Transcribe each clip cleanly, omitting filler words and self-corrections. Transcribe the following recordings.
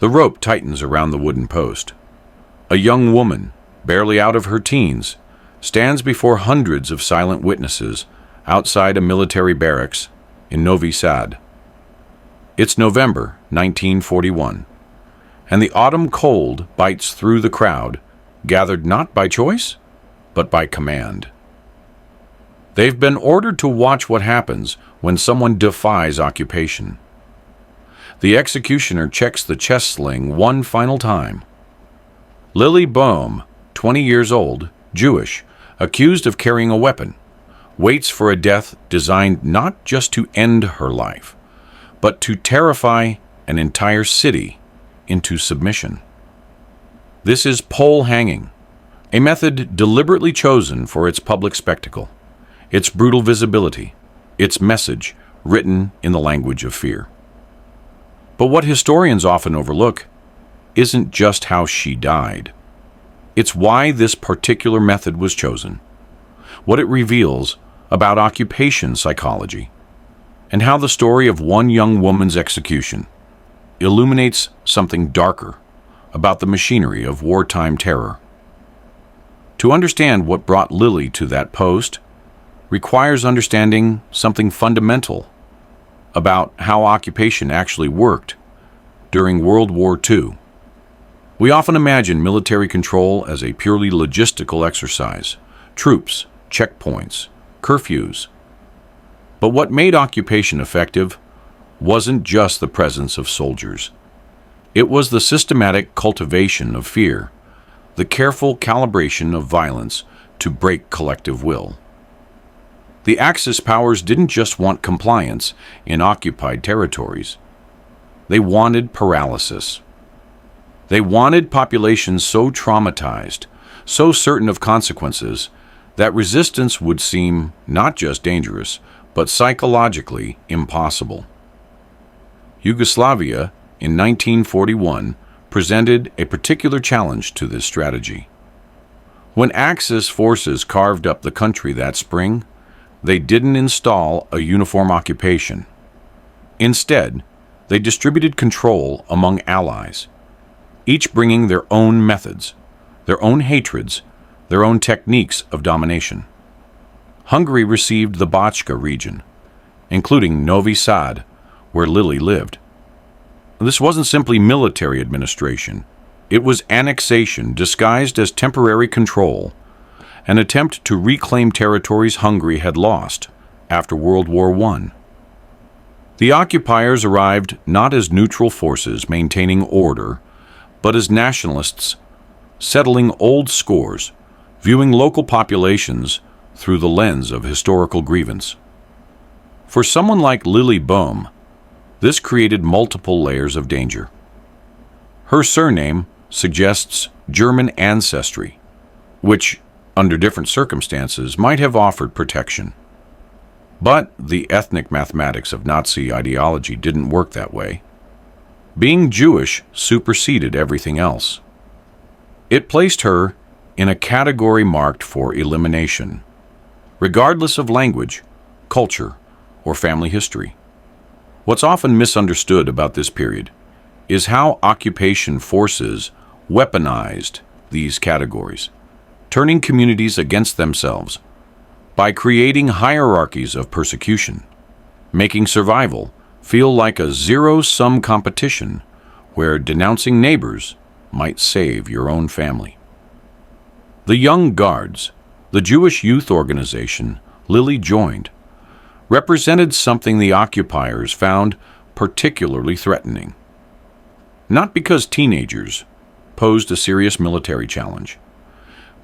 The rope tightens around the wooden post. A young woman, barely out of her teens, stands before hundreds of silent witnesses outside a military barracks in Novi Sad. It's November 1941, and the autumn cold bites through the crowd, gathered not by choice, but by command. They've been ordered to watch what happens when someone defies occupation. The executioner checks the chest sling one final time. Lili Böhm, 20 years old, Jewish, accused of carrying a weapon, waits for a death designed not just to end her life, but to terrify an entire city into submission. This is pole hanging, a method deliberately chosen for its public spectacle, its brutal visibility, its message written in the language of fear. But what historians often overlook isn't just how she died. It's why this particular method was chosen, what it reveals about occupation psychology, and how the story of one young woman's execution illuminates something darker about the machinery of wartime terror. To understand what brought Lili to that post requires understanding something fundamental about how occupation actually worked during World War II. We often imagine military control as a purely logistical exercise: troops, checkpoints, curfews. But what made occupation effective wasn't just the presence of soldiers. It was the systematic cultivation of fear, the careful calibration of violence to break collective will. The Axis powers didn't just want compliance in occupied territories. They wanted paralysis. They wanted populations so traumatized, so certain of consequences, that resistance would seem not just dangerous, but psychologically impossible. Yugoslavia, in 1941, presented a particular challenge to this strategy. When Axis forces carved up the country that spring, they didn't install a uniform occupation. Instead, they distributed control among allies, each bringing their own methods, their own hatreds, their own techniques of domination. Hungary received the Bachka region, including Novi Sad, where Lili lived. This wasn't simply military administration. It was annexation disguised as temporary control, an attempt to reclaim territories Hungary had lost after World War I. The occupiers arrived not as neutral forces maintaining order, but as nationalists settling old scores, viewing local populations through the lens of historical grievance. For someone like Lili Böhm, this created multiple layers of danger. Her surname suggests German ancestry, which, under different circumstances, might have offered protection. But the ethnic mathematics of Nazi ideology didn't work that way. Being Jewish superseded everything else. It placed her in a category marked for elimination, regardless of language, culture, or family history. What's often misunderstood about this period is how occupation forces weaponized these categories, turning communities against themselves by creating hierarchies of persecution, making survival feel like a zero-sum competition where denouncing neighbors might save your own family. The Young Guards, the Jewish youth organization Lili joined, represented something the occupiers found particularly threatening. Not because teenagers posed a serious military challenge,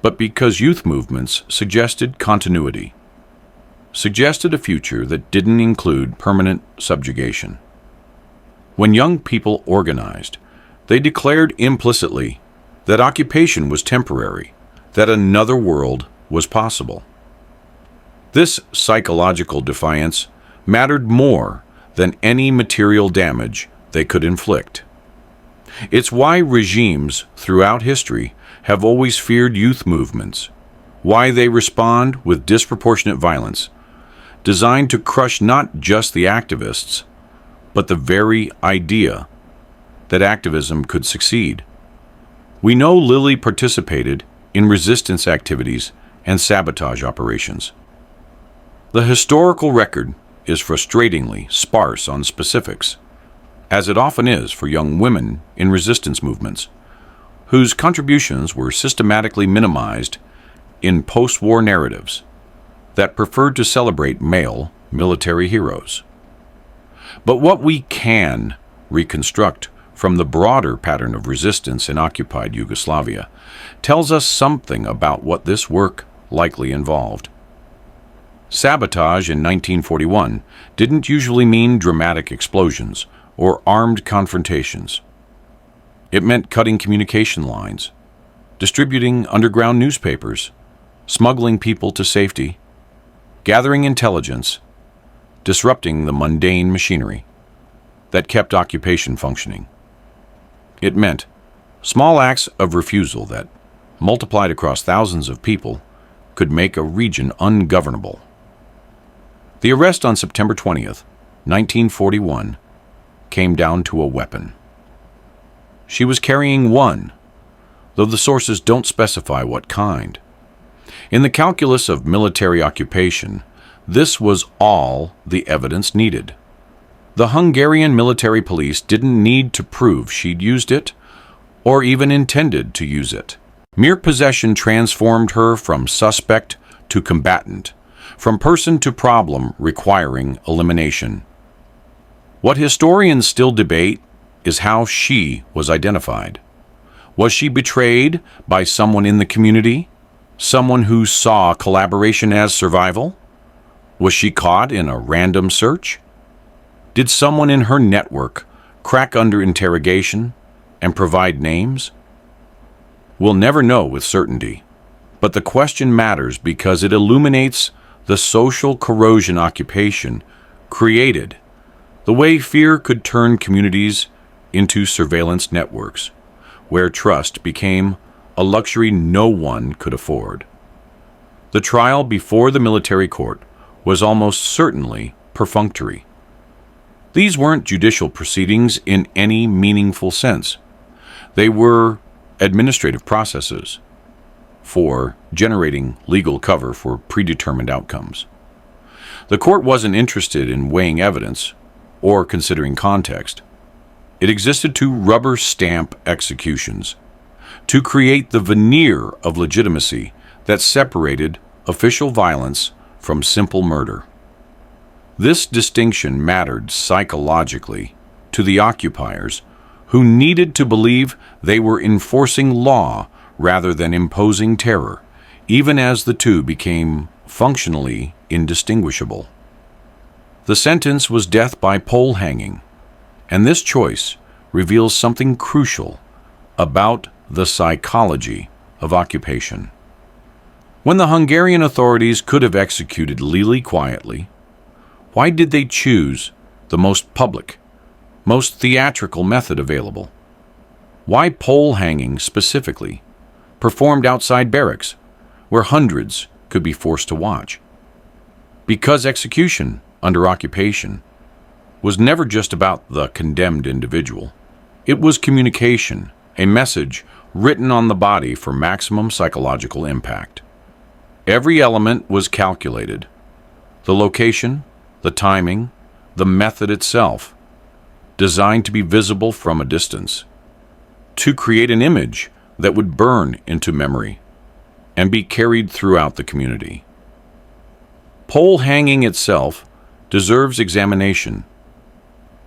but because youth movements suggested continuity, suggested a future that didn't include permanent subjugation. When young people organized, they declared implicitly that occupation was temporary, that another world was possible. This psychological defiance mattered more than any material damage they could inflict. It's why regimes throughout history have always feared youth movements, why they respond with disproportionate violence, designed to crush not just the activists, but the very idea that activism could succeed. We know Lili participated in resistance activities and sabotage operations. The historical record is frustratingly sparse on specifics, as it often is for young women in resistance movements, whose contributions were systematically minimized in post-war narratives that preferred to celebrate male military heroes. But what we can reconstruct from the broader pattern of resistance in occupied Yugoslavia tells us something about what this work likely involved. Sabotage in 1941 didn't usually mean dramatic explosions or armed confrontations. It meant cutting communication lines, distributing underground newspapers, smuggling people to safety, gathering intelligence, disrupting the mundane machinery that kept occupation functioning. It meant small acts of refusal that, multiplied across thousands of people, could make a region ungovernable. The arrest on September 20th, 1941, came down to a weapon. She was carrying one, though the sources don't specify what kind. In the calculus of military occupation, this was all the evidence needed. The Hungarian military police didn't need to prove she'd used it or even intended to use it. Mere possession transformed her from suspect to combatant, from person to problem requiring elimination. What historians still debate is how she was identified. Was she betrayed by someone in the community? Someone who saw collaboration as survival? Was she caught in a random search? Did someone in her network crack under interrogation and provide names? We'll never know with certainty, but the question matters because it illuminates the social corrosion occupation created, the way fear could turn communities into surveillance networks, where trust became a luxury no one could afford. The trial before the military court was almost certainly perfunctory. These weren't judicial proceedings in any meaningful sense. They were administrative processes for generating legal cover for predetermined outcomes. The court wasn't interested in weighing evidence or considering context. It existed to rubber stamp executions, to create the veneer of legitimacy that separated official violence from simple murder. This distinction mattered psychologically to the occupiers, who needed to believe they were enforcing law rather than imposing terror, even as the two became functionally indistinguishable. The sentence was death by pole hanging, and this choice reveals something crucial about the psychology of occupation. When the Hungarian authorities could have executed Lili quietly, why did they choose the most public, most theatrical method available? Why pole hanging specifically, performed outside barracks, where hundreds could be forced to watch? Because execution under occupation was never just about the condemned individual. It was communication, a message written on the body for maximum psychological impact. Every element was calculated: the location, the timing, the method itself, designed to be visible from a distance, to create an image that would burn into memory and be carried throughout the community. Pole hanging itself deserves examination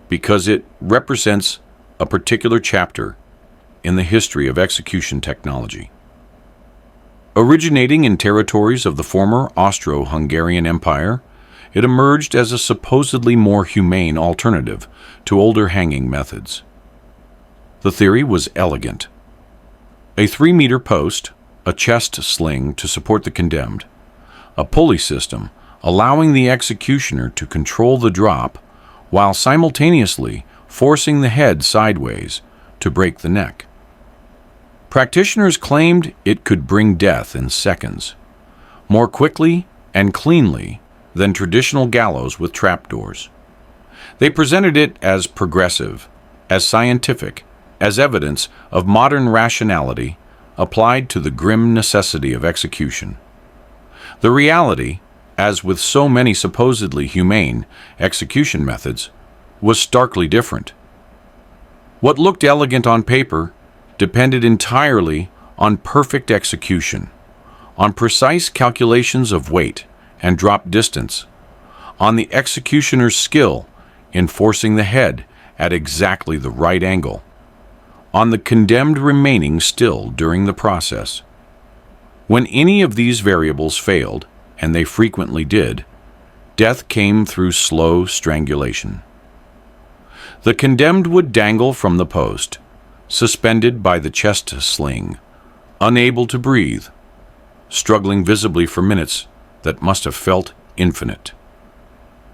because it represents a particular chapter in the history of execution technology. Originating in territories of the former Austro-Hungarian Empire, it emerged as a supposedly more humane alternative to older hanging methods. The theory was elegant. A 3-meter post, a chest sling to support the condemned, a pulley system allowing the executioner to control the drop while simultaneously forcing the head sideways to break the neck. Practitioners claimed it could bring death in seconds, more quickly and cleanly than traditional gallows with trapdoors. They presented it as progressive, as scientific, as evidence of modern rationality applied to the grim necessity of execution. The reality, as with so many supposedly humane execution methods, was starkly different. What looked elegant on paper depended entirely on perfect execution, on precise calculations of weight and drop distance, on the executioner's skill in forcing the head at exactly the right angle, on the condemned remaining still during the process. When any of these variables failed, and they frequently did, death came through slow strangulation. The condemned would dangle from the post, suspended by the chest sling, unable to breathe, struggling visibly for minutes that must have felt infinite.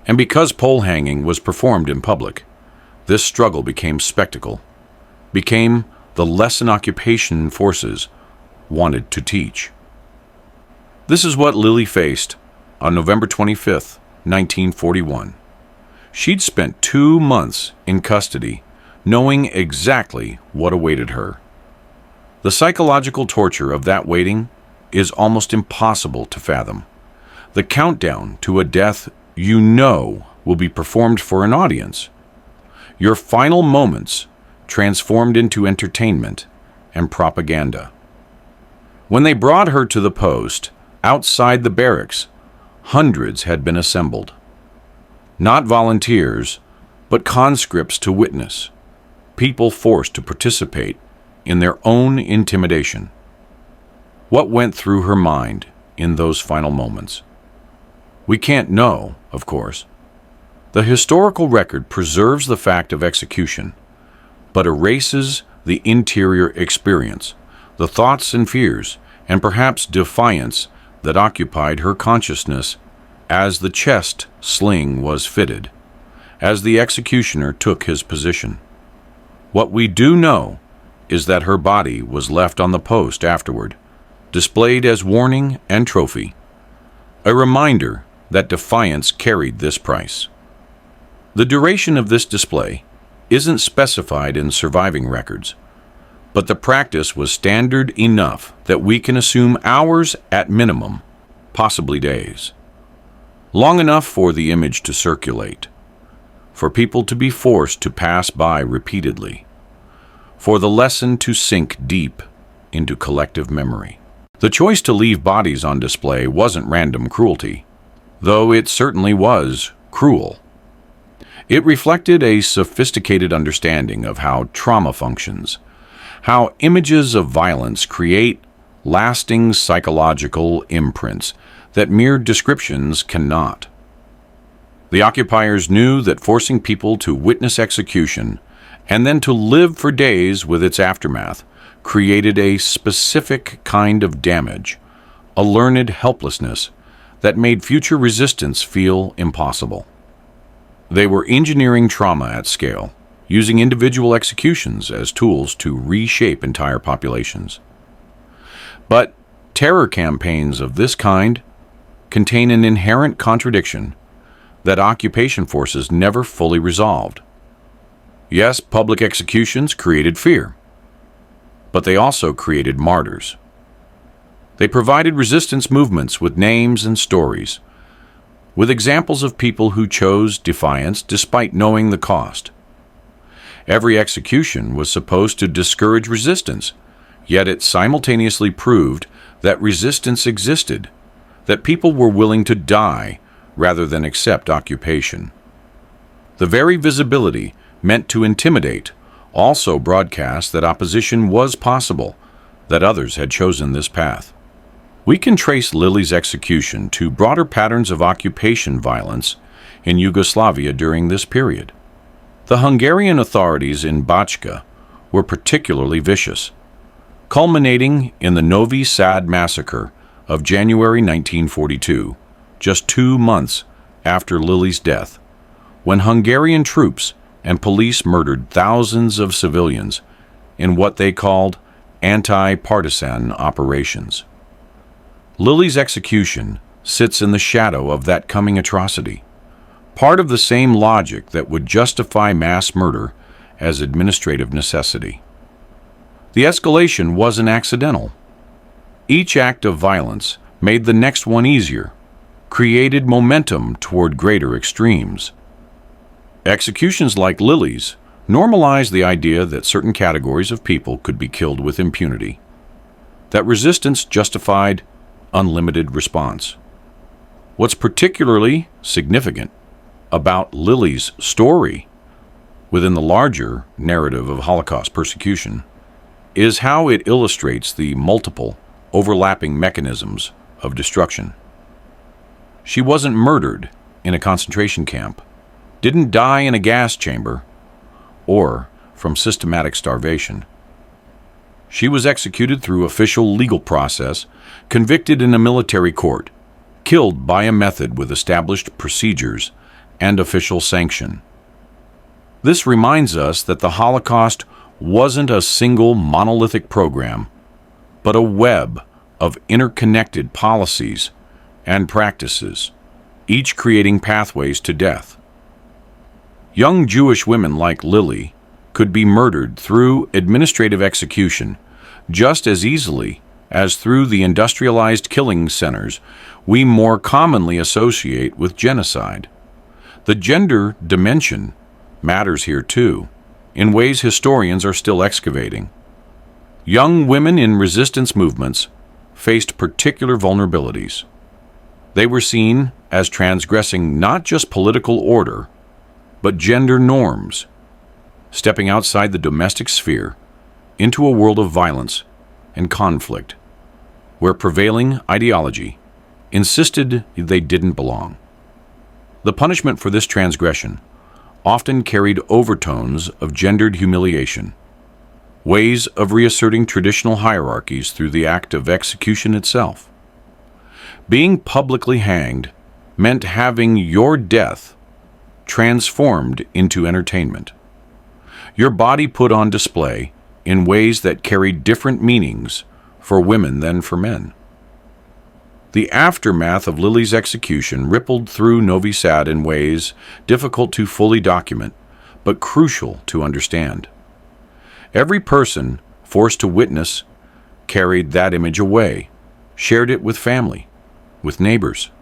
And because pole hanging was performed in public, this struggle became spectacle, became the lesson occupation forces wanted to teach. This is what Lili faced on November 25th, 1941. She'd spent 2 months in custody, knowing exactly what awaited her. The psychological torture of that waiting is almost impossible to fathom. The countdown to a death you know will be performed for an audience. Your final moments transformed into entertainment and propaganda. When they brought her to the post, outside the barracks, hundreds had been assembled. Not volunteers, but conscripts to witness, people forced to participate in their own intimidation. What went through her mind in those final moments? We can't know, of course. The historical record preserves the fact of execution, but erases the interior experience, the thoughts and fears, and perhaps defiance that occupied her consciousness as the chest sling was fitted, as the executioner took his position. What we do know is that her body was left on the post afterward, displayed as warning and trophy, a reminder that defiance carried this price. The duration of this display isn't specified in surviving records, but the practice was standard enough that we can assume hours at minimum, possibly days. Long enough for the image to circulate, for people to be forced to pass by repeatedly, for the lesson to sink deep into collective memory. The choice to leave bodies on display wasn't random cruelty, though it certainly was cruel. It reflected a sophisticated understanding of how trauma functions, how images of violence create lasting psychological imprints that mere descriptions cannot. The occupiers knew that forcing people to witness execution and then to live for days with its aftermath created a specific kind of damage, a learned helplessness that made future resistance feel impossible. They were engineering trauma at scale, using individual executions as tools to reshape entire populations. But terror campaigns of this kind contain an inherent contradiction that occupation forces never fully resolved. Yes, public executions created fear, but they also created martyrs. They provided resistance movements with names and stories, with examples of people who chose defiance despite knowing the cost. Every execution was supposed to discourage resistance, yet it simultaneously proved that resistance existed, that people were willing to die rather than accept occupation. The very visibility meant to intimidate also broadcast that opposition was possible, that others had chosen this path. We can trace Lili's execution to broader patterns of occupation violence in Yugoslavia during this period. The Hungarian authorities in Bachka were particularly vicious, culminating in the Novi Sad massacre of January 1942, just 2 months after Lili's death, when Hungarian troops and police murdered thousands of civilians in what they called anti-partisan operations. Lili's execution sits in the shadow of that coming atrocity, part of the same logic that would justify mass murder as administrative necessity. The escalation wasn't accidental. Each act of violence made the next one easier, created momentum toward greater extremes. Executions like Lili's normalized the idea that certain categories of people could be killed with impunity, that resistance justified unlimited response. What's particularly significant about Lili's story within the larger narrative of Holocaust persecution is how it illustrates the multiple overlapping mechanisms of destruction. She wasn't murdered in a concentration camp, didn't die in a gas chamber, or from systematic starvation. She was executed through official legal process, convicted in a military court, killed by a method with established procedures and official sanction. This reminds us that the Holocaust wasn't a single monolithic program, but a web of interconnected policies and practices, each creating pathways to death. Young Jewish women like Lili could be murdered through administrative execution just as easily as through the industrialized killing centers we more commonly associate with genocide. The gender dimension matters here too, in ways historians are still excavating. Young women in resistance movements faced particular vulnerabilities. They were seen as transgressing not just political order, but gender norms, stepping outside the domestic sphere into a world of violence and conflict, where prevailing ideology insisted they didn't belong. The punishment for this transgression often carried overtones of gendered humiliation, ways of reasserting traditional hierarchies through the act of execution itself. Being publicly hanged meant having your death transformed into entertainment, your body put on display in ways that carried different meanings for women than for men. The aftermath of Lili's execution rippled through Novi Sad in ways difficult to fully document, but crucial to understand. Every person forced to witness carried that image away, shared it with family, with neighbors.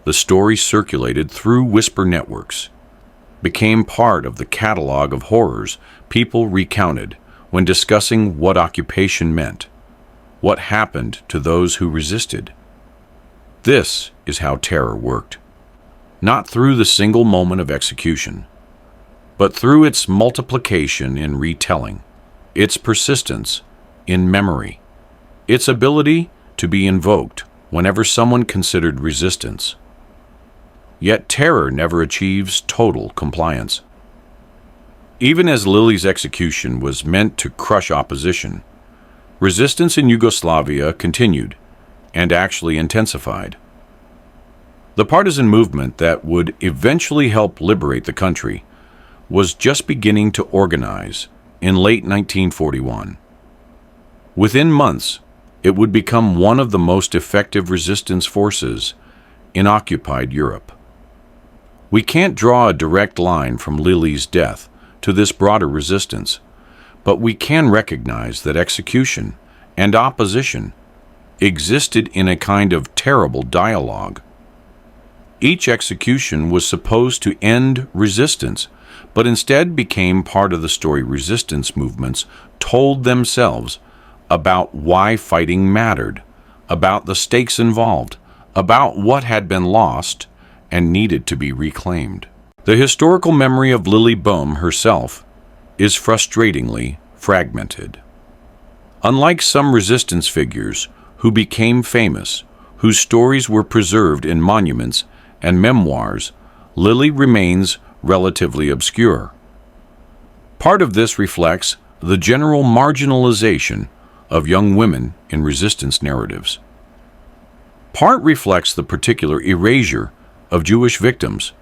The story circulated through whisper networks, became part of the catalog of horrors people recounted when discussing what occupation meant, what happened to those who resisted. This is how terror worked, not through the single moment of execution, but through its multiplication in retelling, its persistence in memory, its ability to be invoked whenever someone considered resistance. Yet terror never achieves total compliance. Even as Lili's execution was meant to crush opposition, resistance in Yugoslavia continued and actually intensified. The partisan movement that would eventually help liberate the country was just beginning to organize in late 1941. Within months, it would become one of the most effective resistance forces in occupied Europe. We can't draw a direct line from Lili's death to this broader resistance, but we can recognize that execution and opposition existed in a kind of terrible dialogue. Each execution was supposed to end resistance, but instead became part of the story resistance movements told themselves about why fighting mattered, about the stakes involved, about what had been lost and needed to be reclaimed. The historical memory of Lili Böhm herself is frustratingly fragmented. Unlike some resistance figures who became famous, whose stories were preserved in monuments and memoirs, Lili remains relatively obscure. Part of this reflects the general marginalization of young women in resistance narratives. Part reflects the particular erasure of Jewish victims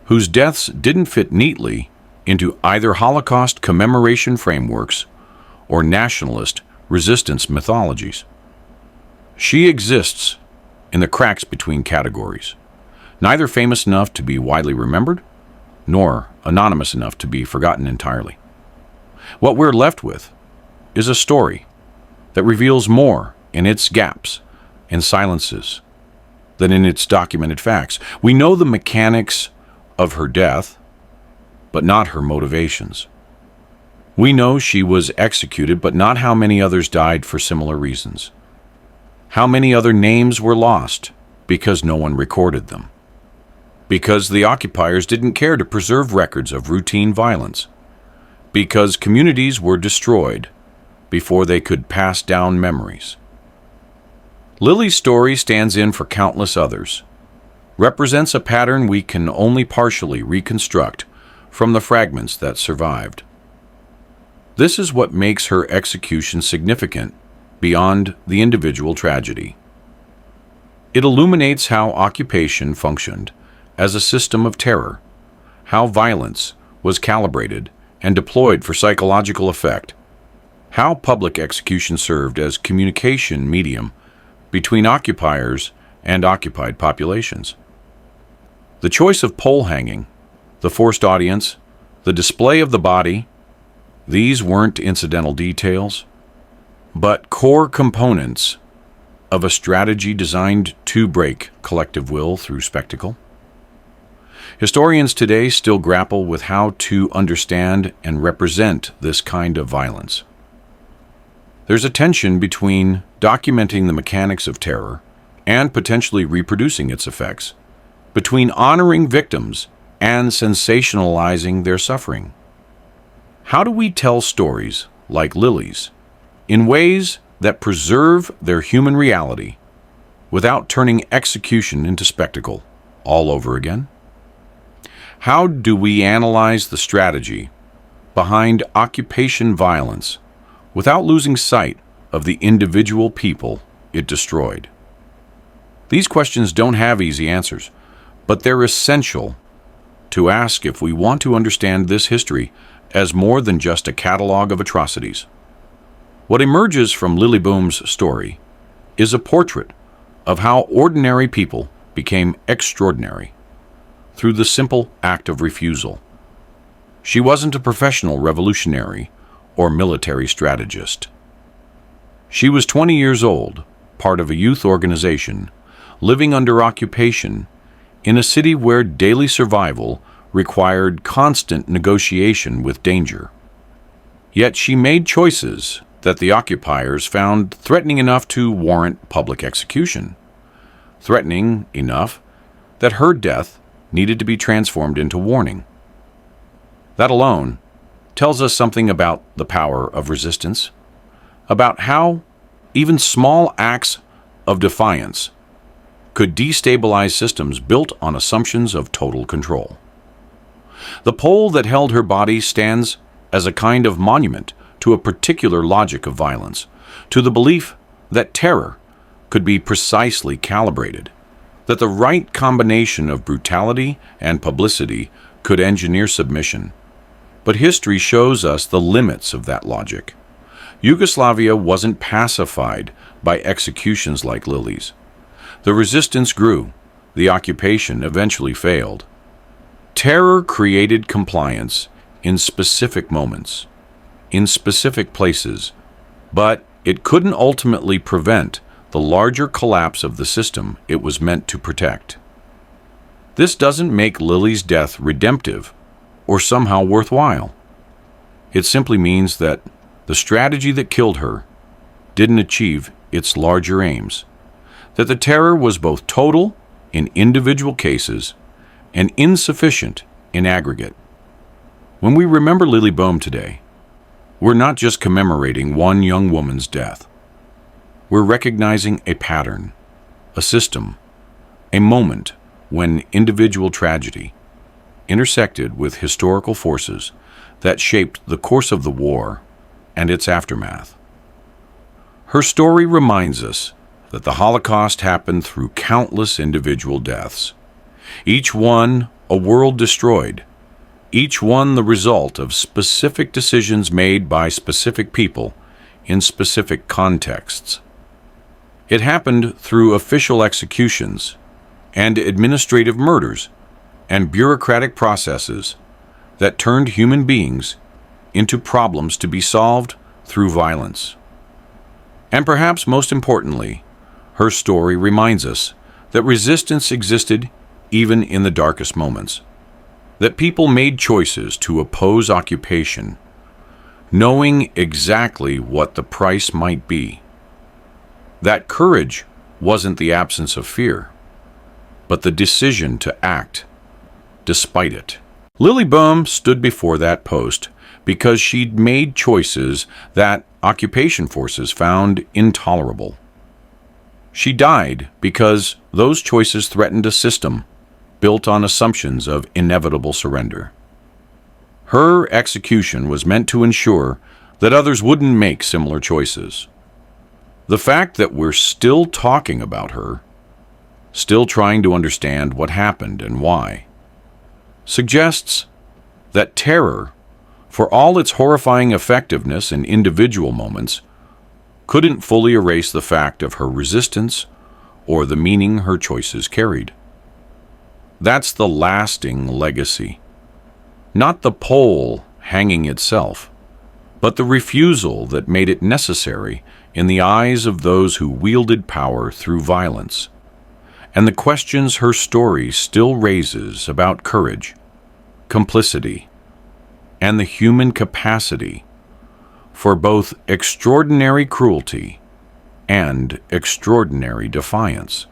whose deaths didn't fit neatly into either Holocaust commemoration frameworks or nationalist resistance mythologies. She exists in the cracks between categories, neither famous enough to be widely remembered, nor anonymous enough to be forgotten entirely. What we're left with is a story that reveals more in its gaps and silences than in its documented facts. We know the mechanics of her death, but not her motivations. We know she was executed, but not how many others died for similar reasons. How many other names were lost because no one recorded them. Because the occupiers didn't care to preserve records of routine violence. Because communities were destroyed before they could pass down memories. Lili's story stands in for countless others, represents a pattern we can only partially reconstruct from the fragments that survived. This is what makes her execution significant beyond the individual tragedy. It illuminates how occupation functioned as a system of terror, how violence was calibrated and deployed for psychological effect, how public execution served as communication medium between occupiers and occupied populations. The choice of pole hanging, the forced audience, the display of the body, these weren't incidental details, but core components of a strategy designed to break collective will through spectacle. Historians today still grapple with how to understand and represent this kind of violence. There's a tension between documenting the mechanics of terror and potentially reproducing its effects, between honoring victims and sensationalizing their suffering. How do we tell stories like Lili's in ways that preserve their human reality without turning execution into spectacle all over again? How do we analyze the strategy behind occupation violence without losing sight of the individual people it destroyed? These questions don't have easy answers, but they're essential to ask if we want to understand this history as more than just a catalog of atrocities. What emerges from Lili Böhm's story is a portrait of how ordinary people became extraordinary through the simple act of refusal. She wasn't a professional revolutionary or military strategist. She was 20 years old, part of a youth organization, living under occupation in a city where daily survival required constant negotiation with danger. Yet she made choices that the occupiers found threatening enough to warrant public execution, threatening enough that her death needed to be transformed into warning. That alone tells us something about the power of resistance, about how even small acts of defiance could destabilize systems built on assumptions of total control. The pole that held her body stands as a kind of monument to a particular logic of violence, to the belief that terror could be precisely calibrated, that the right combination of brutality and publicity could engineer submission. But history shows us the limits of that logic. Yugoslavia wasn't pacified by executions like Lili's. The resistance grew. The occupation eventually failed. Terror created compliance in specific moments, in specific places, but it couldn't ultimately prevent the larger collapse of the system it was meant to protect. This doesn't make Lili's death redemptive or somehow worthwhile. It simply means that the strategy that killed her didn't achieve its larger aims, that the terror was both total in individual cases and insufficient in aggregate. When we remember Lili Böhm today, we're not just commemorating one young woman's death. We're recognizing a pattern, a system, a moment when individual tragedy intersected with historical forces that shaped the course of the war and its aftermath. Her story reminds us that the Holocaust happened through countless individual deaths, each one a world destroyed, each one the result of specific decisions made by specific people in specific contexts. It happened through official executions and administrative murders and bureaucratic processes that turned human beings into problems to be solved through violence. And perhaps most importantly, her story reminds us that resistance existed even in the darkest moments, that people made choices to oppose occupation, knowing exactly what the price might be. That courage wasn't the absence of fear, but the decision to act despite it. Lili Böhm stood before that post because she'd made choices that occupation forces found intolerable. She died because those choices threatened a system built on assumptions of inevitable surrender. Her execution was meant to ensure that others wouldn't make similar choices. The fact that we're still talking about her, still trying to understand what happened and why, suggests that terror, for all its horrifying effectiveness in individual moments, couldn't fully erase the fact of her resistance or the meaning her choices carried. That's the lasting legacy. Not the pole hanging itself, but the refusal that made it necessary in the eyes of those who wielded power through violence, and the questions her story still raises about courage, complicity, and the human capacity for both extraordinary cruelty and extraordinary defiance.